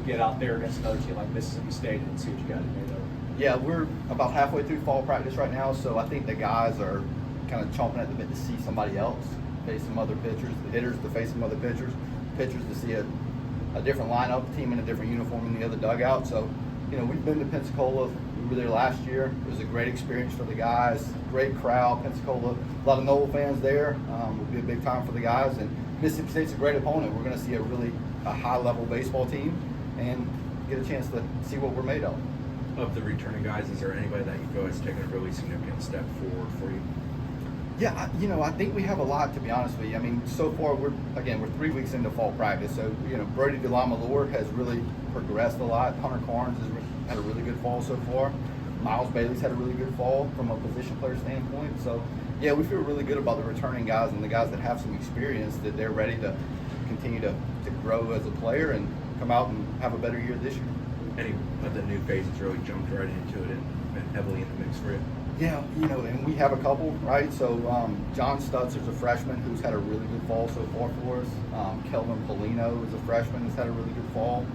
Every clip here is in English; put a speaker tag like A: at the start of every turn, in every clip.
A: get out there against another team like Mississippi State and see what you got to do?
B: Yeah, we're about halfway through fall practice right now, so I think the guys are kind of chomping at the bit to see somebody else, face some other pitchers, the hitters to face some other pitchers to see a different lineup, team in a different uniform in the other dugout. So, we've been to Pensacola. We were there last year. It was a great experience for the guys, great crowd, Pensacola, a lot of Noble fans there. Will be a big time for the guys, and Mississippi State's a great opponent. We're going to see a high-level baseball team and get a chance to see what we're made of.
C: Of the returning guys, is there anybody that you feel has taken a really significant step forward for you?
B: Yeah, I think we have a lot, to be honest with you. I mean, so far we're 3 weeks into fall practice, so Brody DeLamalure has really progressed a lot. Hunter Carnes has had a really good fall so far. Myles Bailey's had a really good fall from a position player standpoint. So yeah, we feel really good about the returning guys and the guys that have some experience, that they're ready to continue to grow as a player and come out and have a better year this year.
C: Any of the new faces really jumped right into it and been heavily in the mix for you?
B: Yeah, and we have a couple, right? So John Stutzer's a freshman who's had a really good fall so far for us. Kelvin Polino is a freshman who's had a really good fall.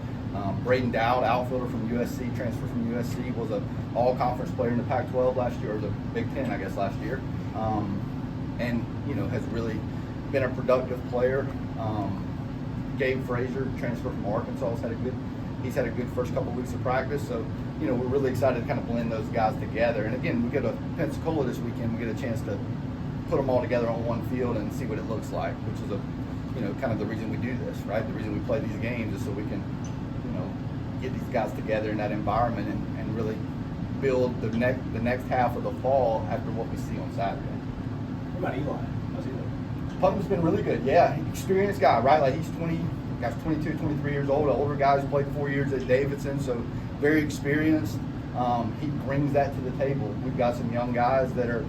B: Braden Dowd, outfielder from USC, transfer from USC, was an all-conference player in the Pac-12 last year, or the Big Ten, I guess, last year. And has really been a productive player. Gabe Frazier, transfer from Arkansas, he's had a good first couple weeks of practice. So, we're really excited to kind of blend those guys together. And again, we go to Pensacola this weekend. We get a chance to put them all together on one field and see what it looks like, which is kind of the reason we do this, right? The reason we play these games is so we can, get these guys together in that environment and really build the next half of the fall after what we see on Saturday.
A: What about Eli? How's he doing?
B: Putnam's been really good. Yeah, experienced guy, right? Like he's 22, 23 years old. Older guys played 4 years at Davidson, so very experienced. He brings that to the table. We've got some young guys that are,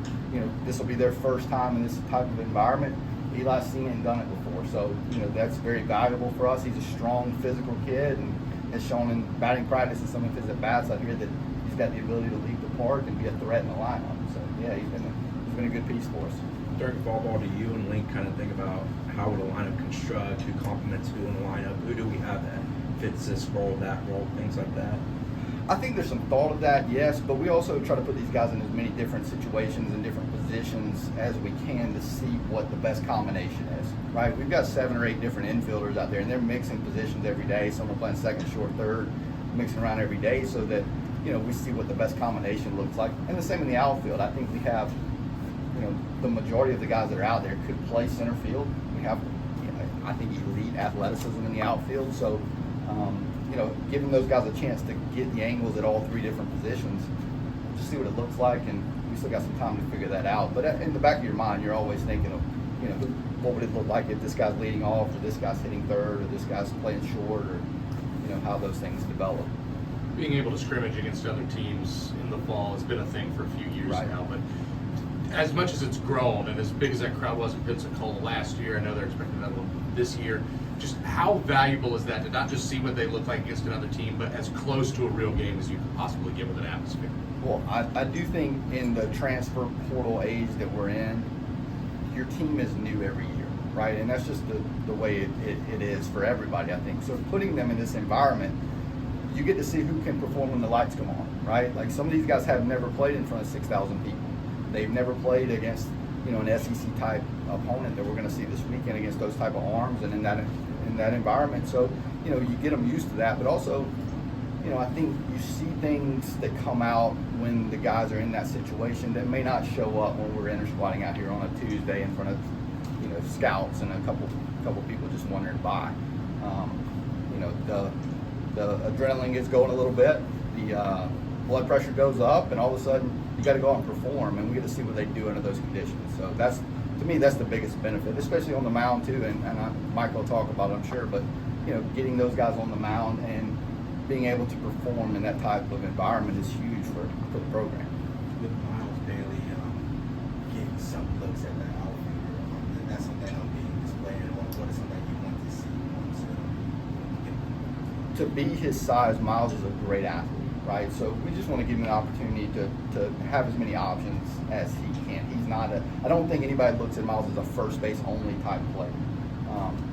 B: this will be their first time in this type of environment. Eli's seen it and done it before, so that's very valuable for us. He's a strong, physical kid, and has shown in batting practice and some of his at bats out here that he's got the ability to leave the park and be a threat in the lineup. So yeah, he's been a good piece for us.
C: During fall ball, do you and Link kind of think about how would a lineup construct, who complements who in the lineup, who do we have that fits this role, that role, things like that?
B: I think there's some thought of that, yes, but we also try to put these guys in as many different situations and different positions as we can to see what the best combination is, right? We've got 7 or 8 different infielders out there, and they're mixing positions every day. Some are playing second, short, third, mixing around every day so that, we see what the best combination looks like. And the same in the outfield. I think we have, the majority of the guys that are out there could play center field. We have, I think, elite athleticism in the outfield. So, giving those guys a chance to get the angles at all 3 different positions, just see what it looks like, and we still got some time to figure that out. But in the back of your mind, you're always thinking of, what would it look like if this guy's leading off, or this guy's hitting third, or this guy's playing short, or, how those things develop.
D: Being able to scrimmage against other teams in the fall has been a thing for a few years now, but as much as it's grown, and as big as that crowd was in Pensacola last year, I know they're expecting that one this year. Just how valuable is that to not just see what they look like against another team, but as close to a real game as you could possibly get with an atmosphere?
B: Well, I do think in the transfer portal age that we're in, your team is new every year, right? And that's just the way it is for everybody, I think. So putting them in this environment, you get to see who can perform when the lights come on, right? Like some of these guys have never played in front of 6,000 people. They've never played against, an SEC type opponent that we're going to see this weekend against those type of arms and in that environment. So, you get them used to that. But also, I think you see things that come out when the guys are in that situation that may not show up when we're inter squatting out here on a Tuesday in front of, scouts and a couple people just wandering by. The adrenaline gets going a little bit. The blood pressure goes up, and all of a sudden you got to go out and perform, and we get to see what they do under those conditions. So that's, to me, that's the biggest benefit, especially on the mound too. And Mike will talk about it, I'm sure, but getting those guys on the mound and being able to perform in that type of environment is huge for the program.
E: With Myles Bailey getting some looks at the outfielder, that's something I'm being displayed on. What is something you want to see?
B: To be his size, Myles is a great athlete, right? So we just want to give him an opportunity to have as many options as he can. He's not I don't think anybody looks at Myles as a first base only type player.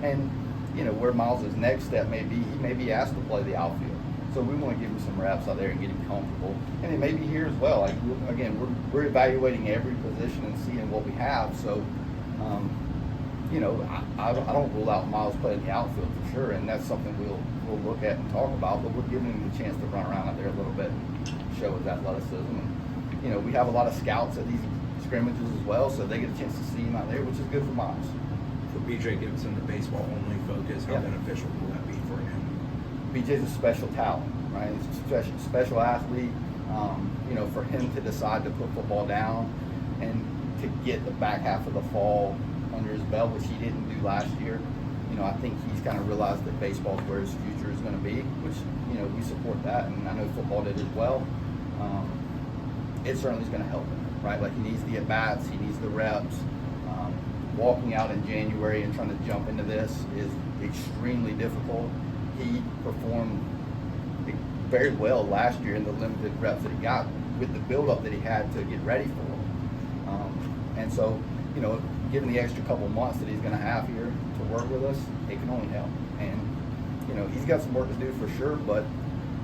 B: And where Miles' next step may be, he may be asked to play the outfield. So we want to give him some reps out there and get him comfortable. And it may be here as well. Like, again, we're evaluating every position and seeing what we have. So, I don't rule out Miles playing the outfield for sure, and that's something we'll look at and talk about. But we're giving him the chance to run around out there a little bit and show his athleticism. And, we have a lot of scouts at these scrimmages as well, so they get a chance to see him out there, which is good for Miles.
C: For BJ Gibson, the baseball only focus, how beneficial will that be for him?
B: BJ's a special talent, right? He's a special athlete. For him to decide to put football down and to get the back half of the fall under his belt, which he didn't do last year, I think he's kind of realized that baseball is where his future is going to be, which, we support that, and I know football did as well. It certainly is going to help him, right? Like, he needs the at-bats, he needs the reps. Walking out in January and trying to jump into this is extremely difficult. He performed very well last year in the limited reps that he got with the buildup that he had to get ready for him. And so, given the extra couple months that he's going to have here to work with us, it can only help. And, he's got some work to do for sure, but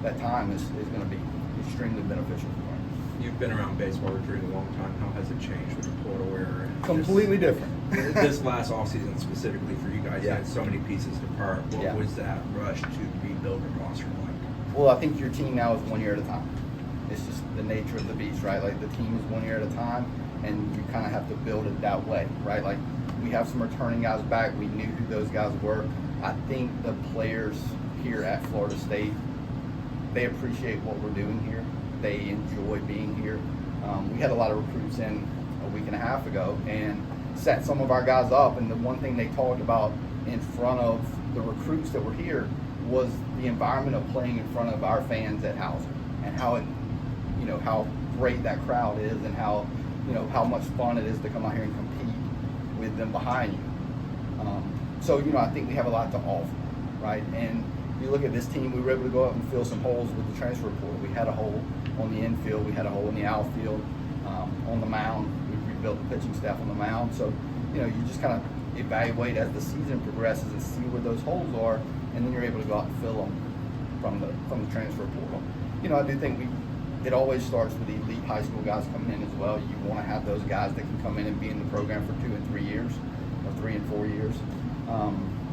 B: that time is going to be extremely beneficial for him.
C: You've been around baseball recruiting a long time. How has it changed with the portal era? And
B: Completely different.
C: This last offseason specifically for you guys, you
B: Yeah.
C: had so many pieces to part. What
B: Yeah.
C: was that rush to rebuild the roster like?
B: Well, I think your team now is 1 year at a time. It's just the nature of the beast, right? Like, the team is 1 year at a time, and you kind of have to build it that way, right? Like, we have some returning guys back. We knew who those guys were. I think the players here at Florida State, they appreciate what we're doing here. They enjoy being here. We had a lot of recruits in a week and a half ago and set some of our guys up, and the one thing they talked about in front of the recruits that were here was the environment of playing in front of our fans at Hauser, and how how great that crowd is, and how much fun it is to come out here and compete with them behind you. So I think we have a lot to offer, right? And you look at this team, we were able to go out and fill some holes with the transfer portal. We had a hole on the infield, we had a hole in the outfield, on the mound. We rebuilt the pitching staff on the mound. So you just kind of evaluate as the season progresses and see where those holes are, and then you're able to go out and fill them from the transfer portal. I do think it always starts with the elite high school guys coming in as well. You want to have those guys that can come in and be in the program for 2 and 3 years, or 3 and 4 years.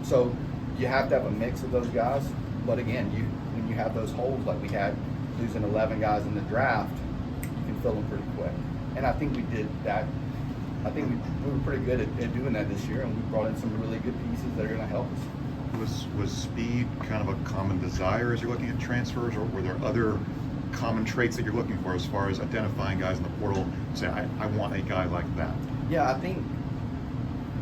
B: So you have to have a mix of those guys. But again, when you have those holes like we had, losing 11 guys in the draft, you can fill them pretty quick. And I think we did that. I think we were pretty good at doing that this year, and we brought in some really good pieces that are going to help us.
F: Was speed kind of a common desire as you're looking at transfers, or were there other common traits that you're looking for as far as identifying guys in the portal, say, I want a guy like that?
B: Yeah, I think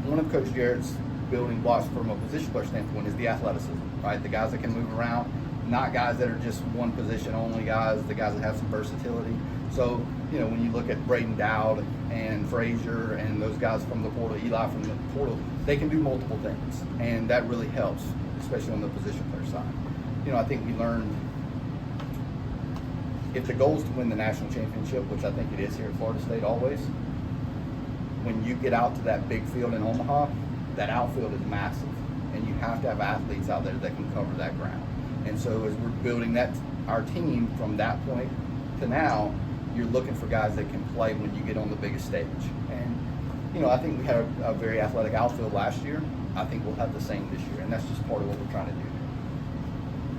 B: one of Coach Jarrett's building blocks from a position player standpoint is the athleticism, right? The guys that can move around, not guys that are just one position only guys, the guys that have some versatility. So, when you look at Braden Dowd and Frazier and those guys from the portal, Eli from the portal, they can do multiple things, and that really helps, especially on the position player side. I think we learned, if the goal is to win the national championship, which I think it is here at Florida State always, when you get out to that big field in Omaha, that outfield is massive, and you have to have athletes out there that can cover that ground. And so as we're building our team from that point to now, you're looking for guys that can play when you get on the biggest stage. And, I think we had a very athletic outfield last year. I think we'll have the same this year, and that's just part of what we're trying to do.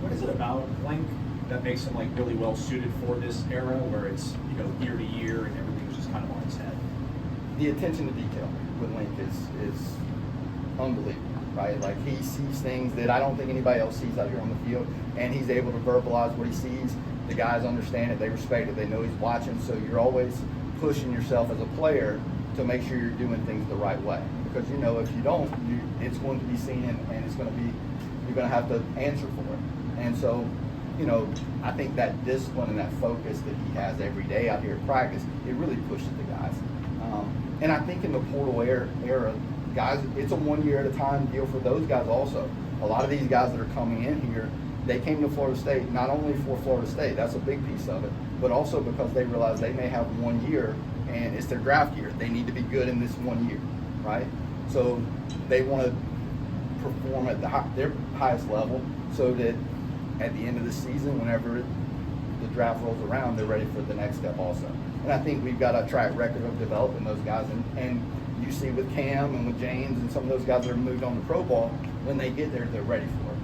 A: What is it about Link that makes him really well suited for this era, where it's year to year and everything's just kind of on its head?
B: The attention to detail with Link is unbelievable, right? Like, he sees things that I don't think anybody else sees out here on the field, and he's able to verbalize what he sees. The guys understand it, they respect it, they know he's watching, so you're always pushing yourself as a player to make sure you're doing things the right way. Because if you don't, it's going to be seen, and it's going to be, you're going to have to answer for it. And so, I think that discipline and that focus that he has every day out here at practice, it really pushes the guys. And I think in the portal era, guys, it's a 1 year at a time deal for those guys also. A lot of these guys that are coming in here, they came to Florida State not only for Florida State, that's a big piece of it, but also because they realize they may have 1 year and it's their draft year. They need to be good in this 1 year, right? So they want to perform at their highest level, so that at the end of the season, whenever the draft rolls around, they're ready for the next step also. And I think we've got a track record of developing those guys. And you see with Cam and with James and some of those guys that are moved on to pro ball, when they get there, they're ready for it.